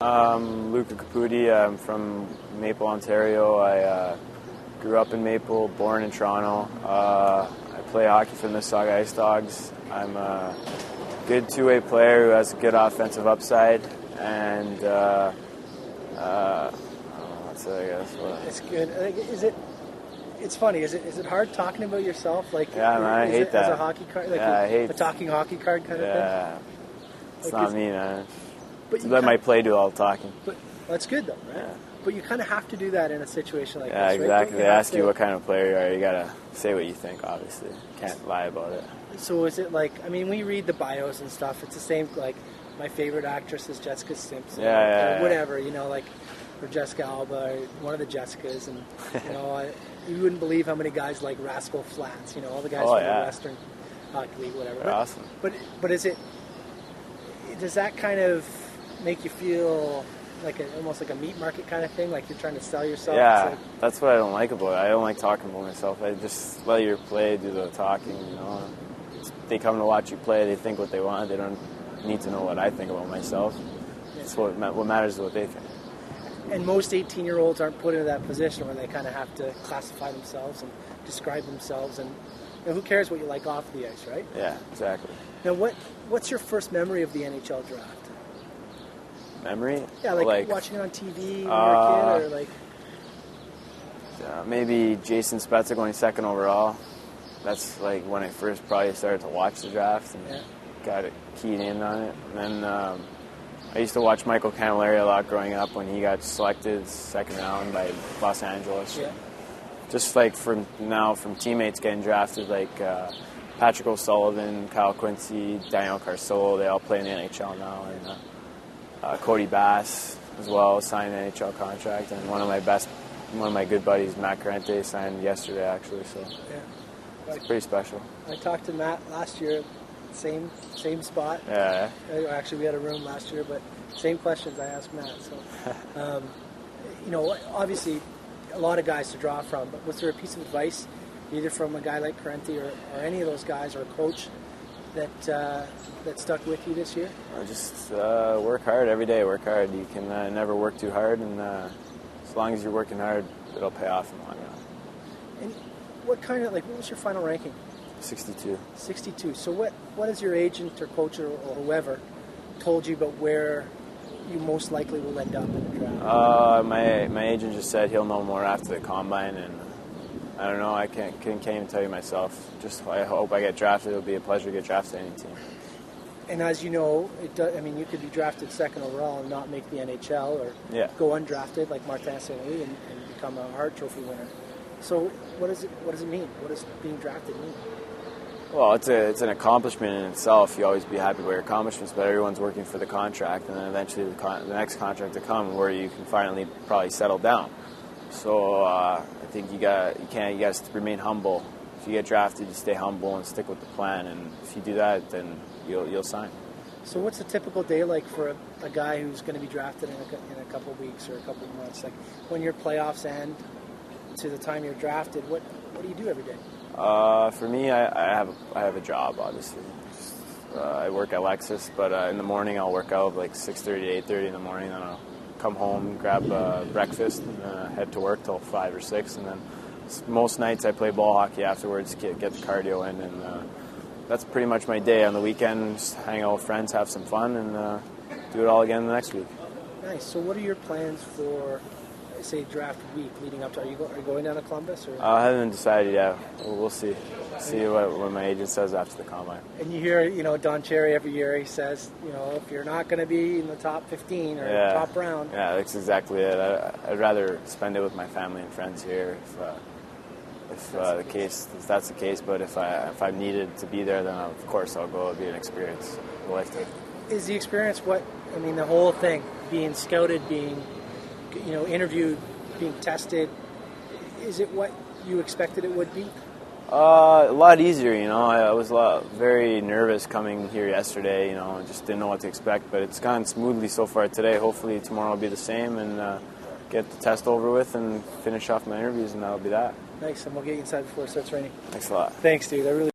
Luca Caputi. I'm from Maple, Ontario. I grew up in Maple, born in Toronto. I play hockey for the Mississauga Ice Dogs. I'm a good two-way player who has a good offensive upside, and that's it, I guess. It's good. It's funny. Is it hard talking about yourself? Like, yeah, man, I hate that. As a hockey card, like I hate a talking hockey card kind of thing. Yeah, it's not me, man. But Let my play do all the talking. But that's good though, right? Yeah. But you kind of have to do that in a situation like Yeah, this, right? exactly. They ask you what kind of player you are. You gotta say what you think. Obviously, can't lie about it. So is it like? I mean, we read the bios and stuff. It's the same. Like, my favorite actress is Jessica Simpson. Yeah. Whatever, like, or Jessica Alba, or one of the Jessicas, and you wouldn't believe how many guys like Rascal Flatts. All the guys from the Western Hockey League, whatever. They're awesome. But is it? Does that kind of make you feel like almost like a meat market kind of thing, like you're trying to sell yourself? Yeah, that's what I don't like about it. I don't like talking about myself. I just let your play do the talking, They come to watch you play, they think what they want. They don't need to know what I think about myself. It's what matters is what they think. And most 18-year-olds aren't put into that position where they kind of have to classify themselves and describe themselves, and who cares what you like off the ice, right? Yeah, exactly. Now, what's your first memory of the NHL draft? Memory? Yeah, like watching it on TV when you were a kid, or like... Maybe Jason Spezza going second overall. That's like when I first probably started to watch the draft and got it keyed in on it. And then I used to watch Michael Camilleri a lot growing up when he got selected second round by Los Angeles. Yeah. Just like from teammates getting drafted, like Patrick O'Sullivan, Kyle Quincy, Daniel Carcillo, they all play in the NHL now. And Cody Bass as well signed an NHL contract, and one of my good buddies, Matt Carente, signed yesterday actually. So it's pretty special. I talked to Matt last year, same spot. Yeah. Actually, we had a room last year, but same questions I asked Matt. So, obviously, a lot of guys to draw from. But was there a piece of advice, either from a guy like Carente or any of those guys, or a coach that stuck with you this year? Just work hard every day. Work hard. You can never work too hard, and as long as you're working hard, it'll pay off in the long run. And what was your final ranking? 62. 62. So what has your agent or coach or whoever told you about where you most likely will end up in the draft? My agent just said he'll know more after the combine, and I don't know. I can't even tell you myself. Just I hope I get drafted. It'll be a pleasure to get drafted to any team. And as you know, you could be drafted second overall and not make the NHL, or go undrafted like Martin St. Louis and become a Hart Trophy winner. So what does it mean? What does being drafted mean? Well, it's an accomplishment in itself. You always be happy with your accomplishments, but everyone's working for the contract, and then eventually the next contract to come where you can finally probably settle down. So I think you got to remain humble. If you get drafted, you stay humble and stick with the plan, and if you do that, then you'll sign. So what's a typical day like for a guy who's going to be drafted in a couple of weeks or a couple of months? Like when your playoffs end to the time you're drafted, what do you do every day? For me, I have a job, obviously. I work at Lexus, but in the morning I'll work out like 6:30 to 8:30 in the morning, then I'll come home, grab breakfast, and head to work till 5 or 6, and then most nights I play ball hockey afterwards, get the cardio in, and that's pretty much my day. On the weekend, just hang out with friends, have some fun, and do it all again the next week. Nice. So what are your plans for, say, draft week leading up to? Are you going down to Columbus? Or? I haven't decided yet. We'll see. See what my agent says after the combine. And you hear, Don Cherry every year, he says, if you're not going to be in the top 15 or top round. Yeah, that's exactly it. I'd rather spend it with my family and friends here if that's the case. But if I'm needed to be there, then of course I'll go. It'll be an experience, a lifetime. Is the experience the whole thing, being scouted, being interviewed, being tested, is it what you expected it would be? A lot easier, I was very nervous coming here yesterday, just didn't know what to expect, but it's gone smoothly so far today. Hopefully tomorrow will be the same, and get the test over with and finish off my interviews, and that'll be that. Nice, and we'll get you inside before it starts raining. Thanks a lot. Thanks, dude. I really